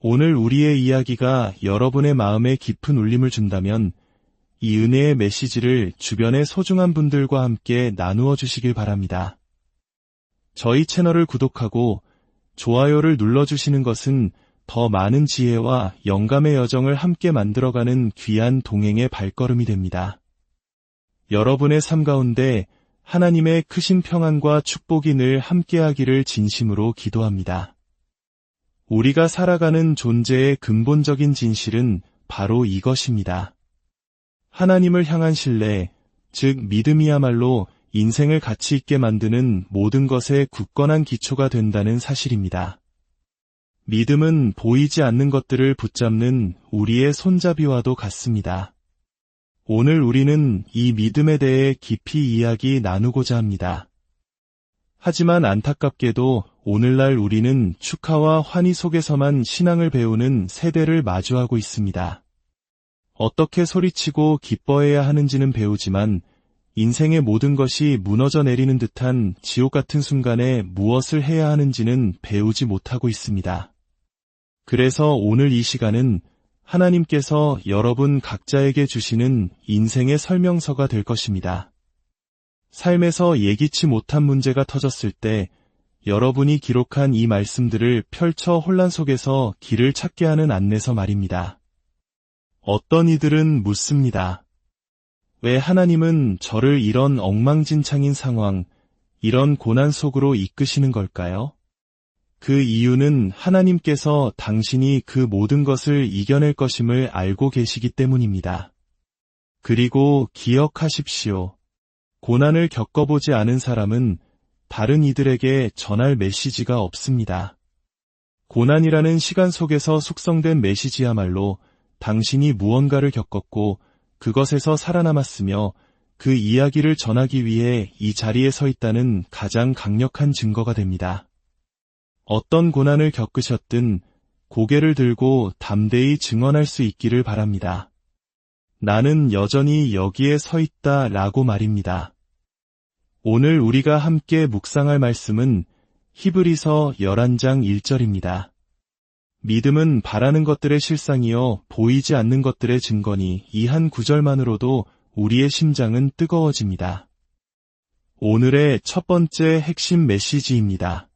오늘 우리의 이야기가 여러분의 마음에 깊은 울림을 준다면 이 은혜의 메시지를 주변의 소중한 분들과 함께 나누어 주시길 바랍니다. 저희 채널을 구독하고 좋아요를 눌러주시는 것은 더 많은 지혜와 영감의 여정을 함께 만들어가는 귀한 동행의 발걸음이 됩니다. 여러분의 삶 가운데 하나님의 크신 평안과 축복이 늘 함께하기를 진심으로 기도합니다. 우리가 살아가는 존재의 근본적인 진실은 바로 이것입니다. 하나님을 향한 신뢰, 즉 믿음이야말로 인생을 가치 있게 만드는 모든 것의 굳건한 기초가 된다는 사실입니다. 믿음은 보이지 않는 것들을 붙잡는 우리의 손잡이와도 같습니다. 오늘 우리는 이 믿음에 대해 깊이 이야기 나누고자 합니다. 하지만 안타깝게도 오늘날 우리는 축하와 환희 속에서만 신앙을 배우는 세대를 마주하고 있습니다. 어떻게 소리치고 기뻐해야 하는지는 배우지만 인생의 모든 것이 무너져 내리는 듯한 지옥 같은 순간에 무엇을 해야 하는지는 배우지 못하고 있습니다. 그래서 오늘 이 시간은 하나님께서 여러분 각자에게 주시는 인생의 설명서가 될 것입니다. 삶에서 예기치 못한 문제가 터졌을 때 여러분이 기록한 이 말씀들을 펼쳐 혼란 속에서 길을 찾게 하는 안내서 말입니다. 어떤 이들은 묻습니다. 왜 하나님은 저를 이런 엉망진창인 상황, 이런 고난 속으로 이끄시는 걸까요? 그 이유는 하나님께서 당신이 그 모든 것을 이겨낼 것임을 알고 계시기 때문입니다. 그리고 기억하십시오. 고난을 겪어보지 않은 사람은 다른 이들에게 전할 메시지가 없습니다. 고난이라는 시간 속에서 숙성된 메시지야말로 당신이 무언가를 겪었고 그것에서 살아남았으며 그 이야기를 전하기 위해 이 자리에 서 있다는 가장 강력한 증거가 됩니다. 어떤 고난을 겪으셨든 고개를 들고 담대히 증언할 수 있기를 바랍니다. 나는 여전히 여기에 서 있다 라고 말입니다. 오늘 우리가 함께 묵상할 말씀은 히브리서 11장 1절입니다. 믿음은 바라는 것들의 실상이요 보이지 않는 것들의 증거니 이 한 구절만으로도 우리의 심장은 뜨거워집니다. 오늘의 첫 번째 핵심 메시지입니다.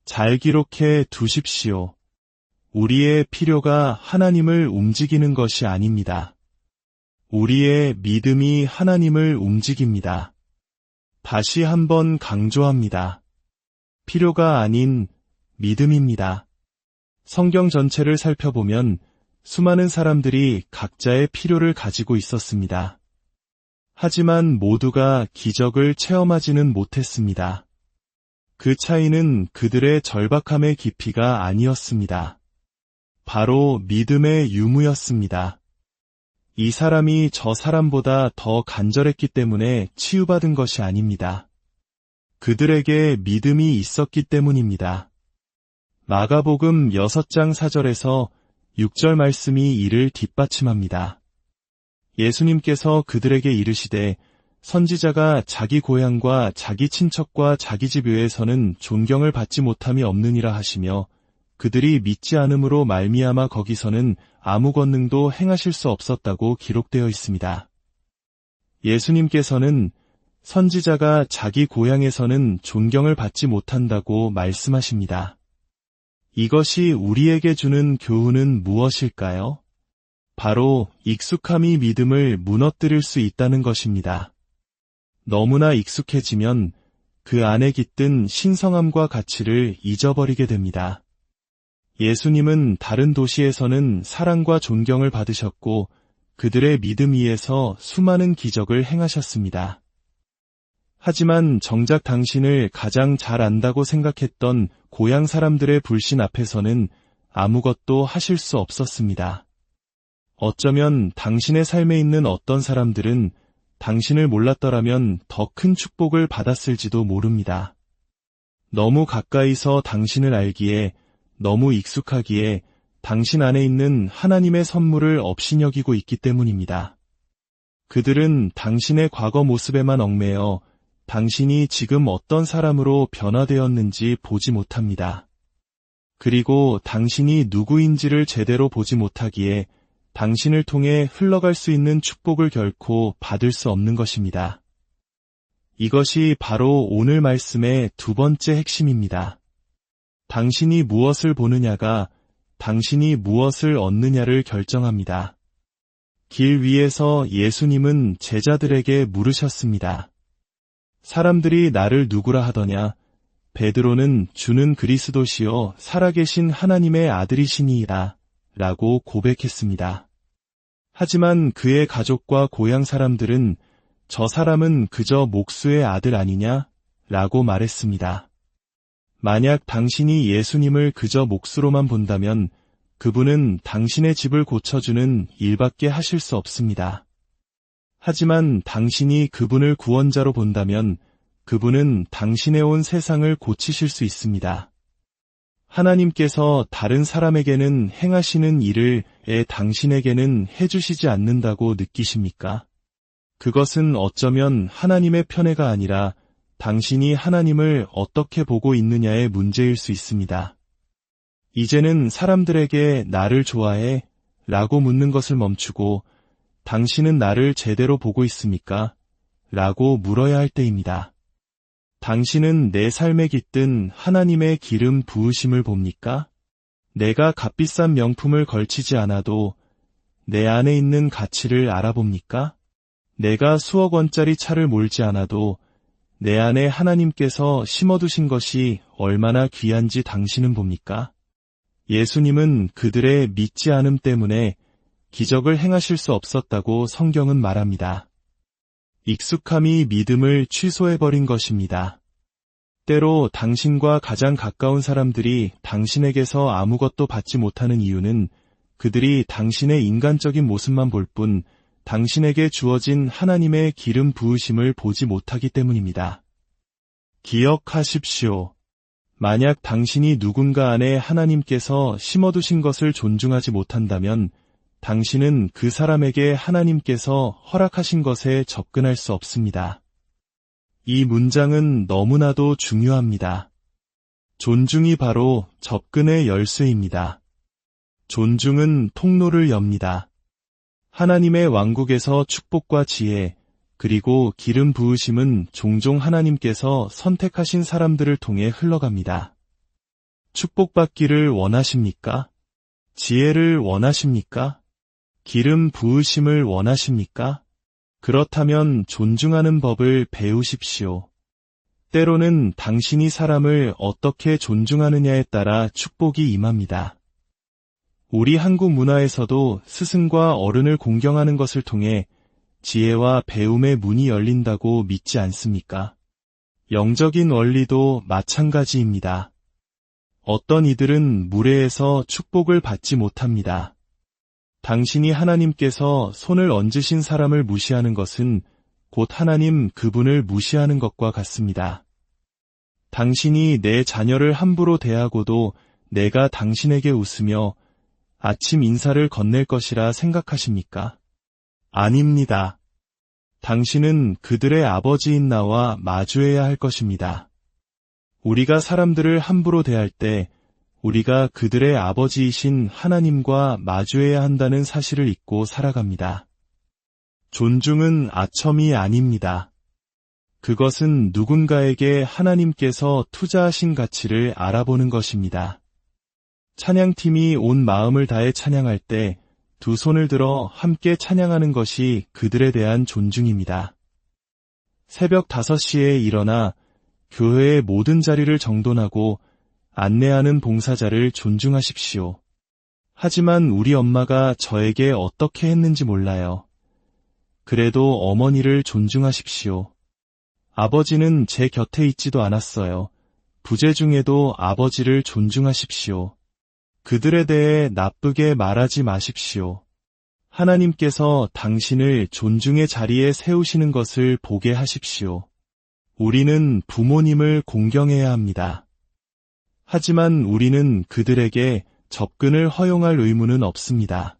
잘 기록해 두십시오. 우리의 필요가 하나님을 움직이는 것이 아닙니다. 우리의 믿음이 하나님을 움직입니다. 다시 한번 강조합니다. 필요가 아닌 믿음입니다. 성경 전체를 살펴보면 수많은 사람들이 각자의 필요를 가지고 있었습니다. 하지만 모두가 기적을 체험하지는 못했습니다. 그 차이는 그들의 절박함의 깊이가 아니었습니다. 바로 믿음의 유무였습니다. 이 사람이 저 사람보다 더 간절했기 때문에 치유받은 것이 아닙니다. 그들에게 믿음이 있었기 때문입니다. 마가복음 6장 4절에서 6절 말씀이 이를 뒷받침합니다. 예수님께서 그들에게 이르시되 선지자가 자기 고향과 자기 친척과 자기 집 외에서는 존경을 받지 못함이 없느니라 하시며 그들이 믿지 않음으로 말미암아 거기서는 아무 권능도 행하실 수 없었다고 기록되어 있습니다. 예수님께서는 선지자가 자기 고향에서는 존경을 받지 못한다고 말씀하십니다. 이것이 우리에게 주는 교훈은 무엇일까요? 바로 익숙함이 믿음을 무너뜨릴 수 있다는 것입니다. 너무나 익숙해지면 그 안에 깃든 신성함과 가치를 잊어버리게 됩니다. 예수님은 다른 도시에서는 사랑과 존경을 받으셨고 그들의 믿음 위에서 수많은 기적을 행하셨습니다. 하지만 정작 당신을 가장 잘 안다고 생각했던 고향 사람들의 불신 앞에서는 아무것도 하실 수 없었습니다. 어쩌면 당신의 삶에 있는 어떤 사람들은 당신을 몰랐더라면 더 큰 축복을 받았을지도 모릅니다. 너무 가까이서 당신을 알기에, 너무 익숙하기에 당신 안에 있는 하나님의 선물을 업신여기고 있기 때문입니다. 그들은 당신의 과거 모습에만 얽매여 당신이 지금 어떤 사람으로 변화되었는지 보지 못합니다. 그리고 당신이 누구인지를 제대로 보지 못하기에 당신을 통해 흘러갈 수 있는 축복을 결코 받을 수 없는 것입니다. 이것이 바로 오늘 말씀의 두 번째 핵심입니다. 당신이 무엇을 보느냐가 당신이 무엇을 얻느냐를 결정합니다. 길 위에서 예수님은 제자들에게 물으셨습니다. 사람들이 나를 누구라 하더냐? 베드로는 주는 그리스도시요 살아계신 하나님의 아들이시니이다 라고 고백했습니다. 하지만 그의 가족과 고향 사람들은 저 사람은 그저 목수의 아들 아니냐? 라고 말했습니다. 만약 당신이 예수님을 그저 목수로만 본다면 그분은 당신의 집을 고쳐주는 일밖에 하실 수 없습니다. 하지만 당신이 그분을 구원자로 본다면 그분은 당신의 온 세상을 고치실 수 있습니다. 하나님께서 다른 사람에게는 행하시는 일을 당신에게는 해주시지 않는다고 느끼십니까? 그것은 어쩌면 하나님의 편애가 아니라 당신이 하나님을 어떻게 보고 있느냐의 문제일 수 있습니다. 이제는 사람들에게 나를 좋아해? 라고 묻는 것을 멈추고 당신은 나를 제대로 보고 있습니까? 라고 물어야 할 때입니다. 당신은 내 삶에 깃든 하나님의 기름 부으심을 봅니까? 내가 값비싼 명품을 걸치지 않아도 내 안에 있는 가치를 알아봅니까? 내가 수억 원짜리 차를 몰지 않아도 내 안에 하나님께서 심어두신 것이 얼마나 귀한지 당신은 봅니까? 예수님은 그들의 믿지 않음 때문에 기적을 행하실 수 없었다고 성경은 말합니다. 익숙함이 믿음을 취소해버린 것입니다. 때로 당신과 가장 가까운 사람들이 당신에게서 아무것도 받지 못하는 이유는 그들이 당신의 인간적인 모습만 볼 뿐 당신에게 주어진 하나님의 기름 부으심을 보지 못하기 때문입니다. 기억하십시오. 만약 당신이 누군가 안에 하나님께서 심어두신 것을 존중하지 못한다면 당신은 그 사람에게 하나님께서 허락하신 것에 접근할 수 없습니다. 이 문장은 너무나도 중요합니다. 존중이 바로 접근의 열쇠입니다. 존중은 통로를 엽니다. 하나님의 왕국에서 축복과 지혜, 그리고 기름 부으심은 종종 하나님께서 선택하신 사람들을 통해 흘러갑니다. 축복받기를 원하십니까? 지혜를 원하십니까? 기름 부으심을 원하십니까? 그렇다면 존중하는 법을 배우십시오. 때로는 당신이 사람을 어떻게 존중하느냐에 따라 축복이 임합니다. 우리 한국 문화에서도 스승과 어른을 공경하는 것을 통해 지혜와 배움의 문이 열린다고 믿지 않습니까? 영적인 원리도 마찬가지입니다. 어떤 이들은 무례해서 축복을 받지 못합니다. 당신이 하나님께서 손을 얹으신 사람을 무시하는 것은 곧 하나님 그분을 무시하는 것과 같습니다. 당신이 내 자녀를 함부로 대하고도 내가 당신에게 웃으며 아침 인사를 건넬 것이라 생각하십니까? 아닙니다. 당신은 그들의 아버지인 나와 마주해야 할 것입니다. 우리가 사람들을 함부로 대할 때 우리가 그들의 아버지이신 하나님과 마주해야 한다는 사실을 잊고 살아갑니다. 존중은 아첨이 아닙니다. 그것은 누군가에게 하나님께서 투자하신 가치를 알아보는 것입니다. 찬양팀이 온 마음을 다해 찬양할 때 두 손을 들어 함께 찬양하는 것이 그들에 대한 존중입니다. 새벽 5시에 일어나 교회의 모든 자리를 정돈하고 안내하는 봉사자를 존중하십시오. 하지만 우리 엄마가 저에게 어떻게 했는지 몰라요. 그래도 어머니를 존중하십시오. 아버지는 제 곁에 있지도 않았어요. 부재 중에도 아버지를 존중하십시오. 그들에 대해 나쁘게 말하지 마십시오. 하나님께서 당신을 존중의 자리에 세우시는 것을 보게 하십시오. 우리는 부모님을 공경해야 합니다. 하지만 우리는 그들에게 접근을 허용할 의무는 없습니다.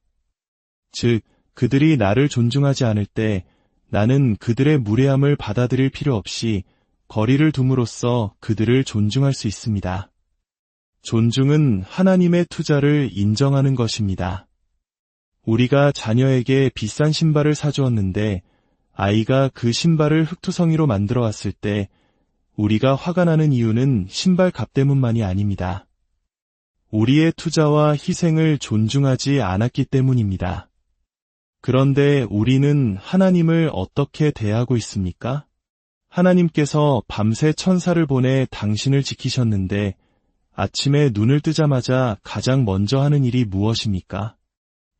즉, 그들이 나를 존중하지 않을 때 나는 그들의 무례함을 받아들일 필요 없이 거리를 둠으로써 그들을 존중할 수 있습니다. 존중은 하나님의 투자를 인정하는 것입니다. 우리가 자녀에게 비싼 신발을 사주었는데 아이가 그 신발을 흙투성이로 만들어 왔을 때 우리가 화가 나는 이유는 신발 값 때문만이 아닙니다. 우리의 투자와 희생을 존중하지 않았기 때문입니다. 그런데 우리는 하나님을 어떻게 대하고 있습니까? 하나님께서 밤새 천사를 보내 당신을 지키셨는데 아침에 눈을 뜨자마자 가장 먼저 하는 일이 무엇입니까?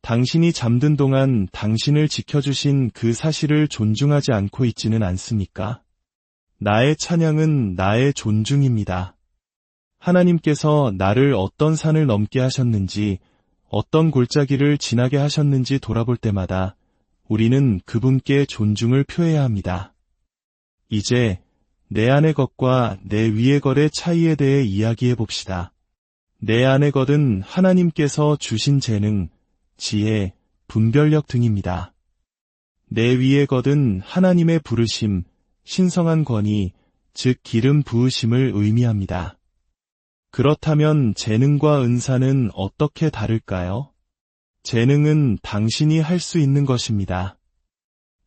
당신이 잠든 동안 당신을 지켜주신 그 사실을 존중하지 않고 있지는 않습니까? 나의 찬양은 나의 존중입니다. 하나님께서 나를 어떤 산을 넘게 하셨는지, 어떤 골짜기를 지나게 하셨는지 돌아볼 때마다 우리는 그분께 존중을 표해야 합니다. 이제 내 안의 것과 내 위의 것의 차이에 대해 이야기해 봅시다. 내 안의 것은 하나님께서 주신 재능, 지혜, 분별력 등입니다. 내 위의 것은 하나님의 부르심, 신성한 권위, 즉 기름 부으심을 의미합니다. 그렇다면 재능과 은사는 어떻게 다를까요? 재능은 당신이 할 수 있는 것입니다.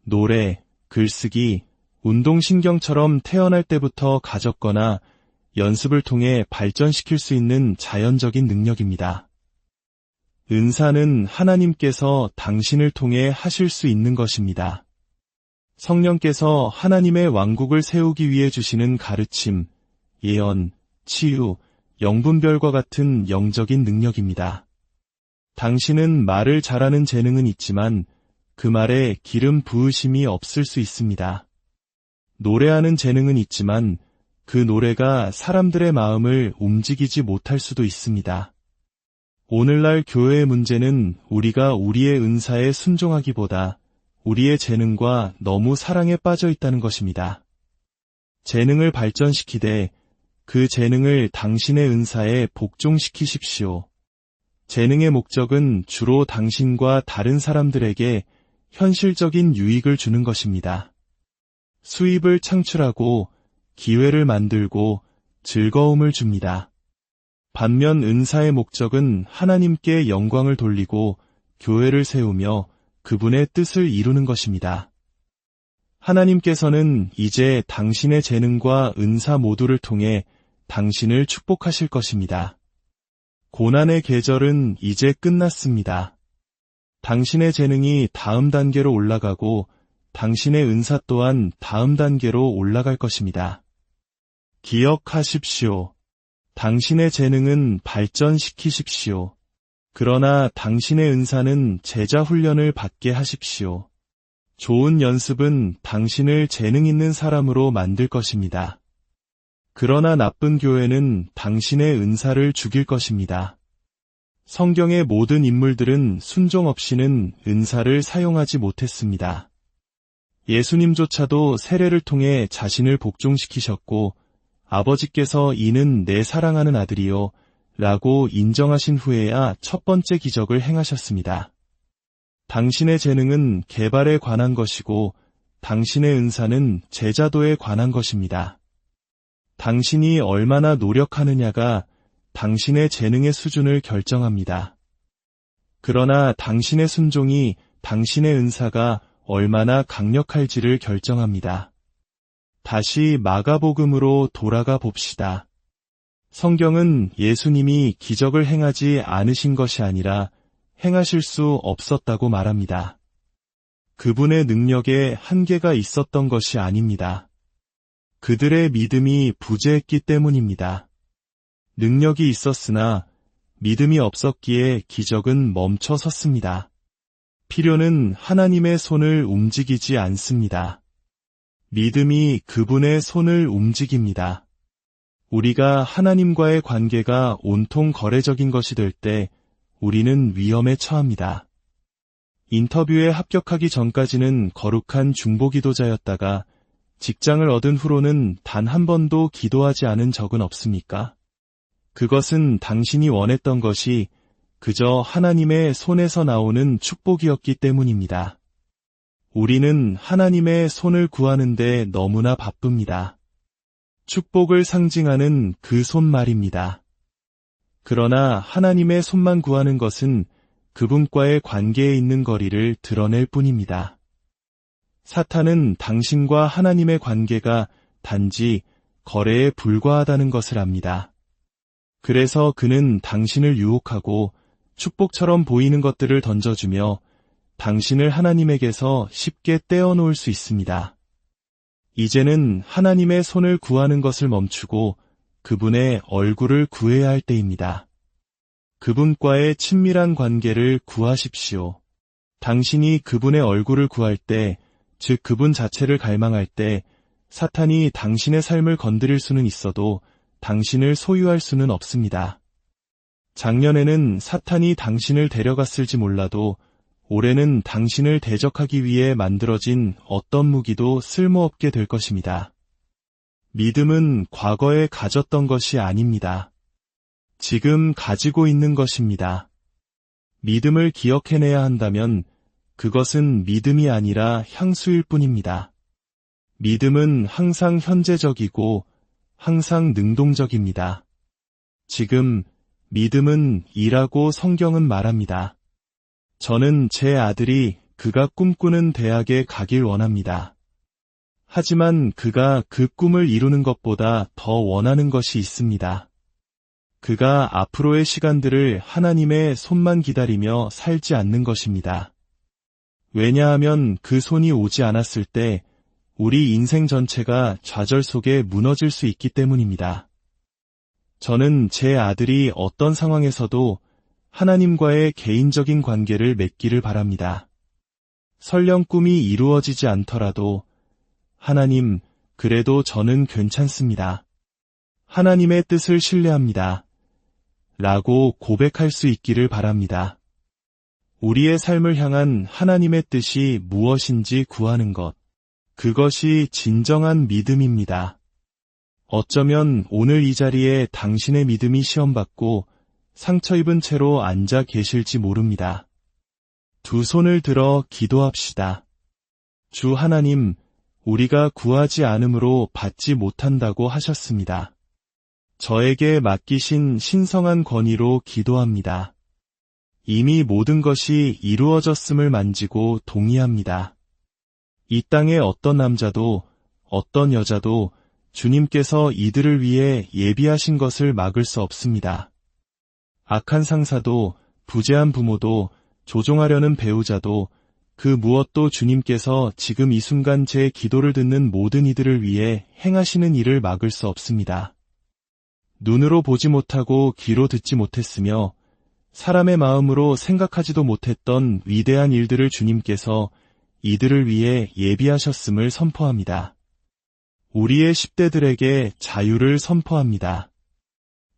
노래, 글쓰기, 운동신경처럼 태어날 때부터 가졌거나 연습을 통해 발전시킬 수 있는 자연적인 능력입니다. 은사는 하나님께서 당신을 통해 하실 수 있는 것입니다. 성령께서 하나님의 왕국을 세우기 위해 주시는 가르침, 예언, 치유, 영분별과 같은 영적인 능력입니다. 당신은 말을 잘하는 재능은 있지만 그 말에 기름 부으심이 없을 수 있습니다. 노래하는 재능은 있지만 그 노래가 사람들의 마음을 움직이지 못할 수도 있습니다. 오늘날 교회의 문제는 우리가 우리의 은사에 순종하기보다 우리의 재능과 너무 사랑에 빠져 있다는 것입니다. 재능을 발전시키되 그 재능을 당신의 은사에 복종시키십시오. 재능의 목적은 주로 당신과 다른 사람들에게 현실적인 유익을 주는 것입니다. 수입을 창출하고 기회를 만들고 즐거움을 줍니다. 반면 은사의 목적은 하나님께 영광을 돌리고 교회를 세우며 그분의 뜻을 이루는 것입니다. 하나님께서는 이제 당신의 재능과 은사 모두를 통해 당신을 축복하실 것입니다. 고난의 계절은 이제 끝났습니다. 당신의 재능이 다음 단계로 올라가고 당신의 은사 또한 다음 단계로 올라갈 것입니다. 기억하십시오. 당신의 재능은 발전시키십시오. 그러나 당신의 은사는 제자 훈련을 받게 하십시오. 좋은 연습은 당신을 재능 있는 사람으로 만들 것입니다. 그러나 나쁜 교회는 당신의 은사를 죽일 것입니다. 성경의 모든 인물들은 순종 없이는 은사를 사용하지 못했습니다. 예수님조차도 세례를 통해 자신을 복종시키셨고 아버지께서 이는 내 사랑하는 아들이요 라고 인정하신 후에야 첫 번째 기적을 행하셨습니다. 당신의 재능은 개발에 관한 것이고 당신의 은사는 제자도에 관한 것입니다. 당신이 얼마나 노력하느냐가 당신의 재능의 수준을 결정합니다. 그러나 당신의 순종이 당신의 은사가 얼마나 강력할지를 결정합니다. 다시 마가복음으로 돌아가 봅시다. 성경은 예수님이 기적을 행하지 않으신 것이 아니라 행하실 수 없었다고 말합니다. 그분의 능력에 한계가 있었던 것이 아닙니다. 그들의 믿음이 부재했기 때문입니다. 능력이 있었으나 믿음이 없었기에 기적은 멈춰 섰습니다. 필요는 하나님의 손을 움직이지 않습니다. 믿음이 그분의 손을 움직입니다. 우리가 하나님과의 관계가 온통 거래적인 것이 될 때 우리는 위험에 처합니다. 인터뷰에 합격하기 전까지는 거룩한 중보기도자였다가 직장을 얻은 후로는 단 한 번도 기도하지 않은 적은 없습니까? 그것은 당신이 원했던 것이 그저 하나님의 손에서 나오는 축복이었기 때문입니다. 우리는 하나님의 손을 구하는데 너무나 바쁩니다. 축복을 상징하는 그 손 말입니다. 그러나 하나님의 손만 구하는 것은 그분과의 관계에 있는 거리를 드러낼 뿐입니다. 사탄은 당신과 하나님의 관계가 단지 거래에 불과하다는 것을 압니다. 그래서 그는 당신을 유혹하고 축복처럼 보이는 것들을 던져주며 당신을 하나님에게서 쉽게 떼어놓을 수 있습니다. 이제는 하나님의 손을 구하는 것을 멈추고 그분의 얼굴을 구해야 할 때입니다. 그분과의 친밀한 관계를 구하십시오. 당신이 그분의 얼굴을 구할 때, 즉 그분 자체를 갈망할 때 사탄이 당신의 삶을 건드릴 수는 있어도 당신을 소유할 수는 없습니다. 작년에는 사탄이 당신을 데려갔을지 몰라도 올해는 당신을 대적하기 위해 만들어진 어떤 무기도 쓸모없게 될 것입니다. 믿음은 과거에 가졌던 것이 아닙니다. 지금 가지고 있는 것입니다. 믿음을 기억해내야 한다면 그것은 믿음이 아니라 향수일 뿐입니다. 믿음은 항상 현재적이고 항상 능동적입니다. 지금 믿음은 이라고 성경은 말합니다. 저는 제 아들이 그가 꿈꾸는 대학에 가길 원합니다. 하지만 그가 그 꿈을 이루는 것보다 더 원하는 것이 있습니다. 그가 앞으로의 시간들을 하나님의 손만 기다리며 살지 않는 것입니다. 왜냐하면 그 손이 오지 않았을 때 우리 인생 전체가 좌절 속에 무너질 수 있기 때문입니다. 저는 제 아들이 어떤 상황에서도 하나님과의 개인적인 관계를 맺기를 바랍니다. 설령 꿈이 이루어지지 않더라도 하나님, 그래도 저는 괜찮습니다. 하나님의 뜻을 신뢰합니다. 라고 고백할 수 있기를 바랍니다. 우리의 삶을 향한 하나님의 뜻이 무엇인지 구하는 것, 그것이 진정한 믿음입니다. 어쩌면 오늘 이 자리에 당신의 믿음이 시험받고 상처 입은 채로 앉아 계실지 모릅니다. 두 손을 들어 기도합시다. 주 하나님, 우리가 구하지 않음으로 받지 못한다고 하셨습니다. 저에게 맡기신 신성한 권위로 기도합니다. 이미 모든 것이 이루어졌음을 만지고 동의합니다. 이 땅의 어떤 남자도 어떤 여자도 주님께서 이들을 위해 예비하신 것을 막을 수 없습니다. 악한 상사도 부재한 부모도 조종하려는 배우자도 그 무엇도 주님께서 지금 이 순간 제 기도를 듣는 모든 이들을 위해 행하시는 일을 막을 수 없습니다. 눈으로 보지 못하고 귀로 듣지 못했으며 사람의 마음으로 생각하지도 못했던 위대한 일들을 주님께서 이들을 위해 예비하셨음을 선포합니다. 우리의 10대들에게 자유를 선포합니다.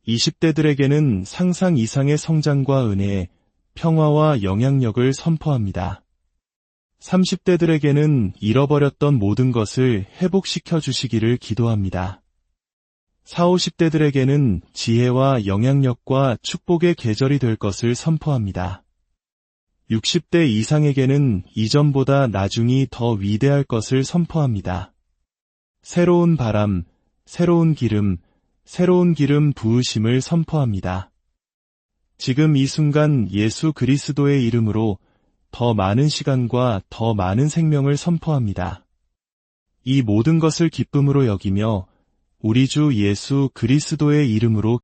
20대들에게는 상상 이상의 성장과 은혜, 평화와 영향력을 선포합니다. 30대들에게는 잃어버렸던 모든 것을 회복시켜 주시기를 기도합니다. 40, 50대들에게는 지혜와 영향력과 축복의 계절이 될 것을 선포합니다. 60대 이상에게는 이전보다 나중이 더 위대할 것을 선포합니다. 새로운 바람, 새로운 기름 부으심을 선포합니다. 지금 이 순간 예수 그리스도의 이름으로 더 많은 시간과 더 많은 생명을 선포합니다. 이 모든 것을 기쁨으로 여기며 우리 주 예수 그리스도의 이름으로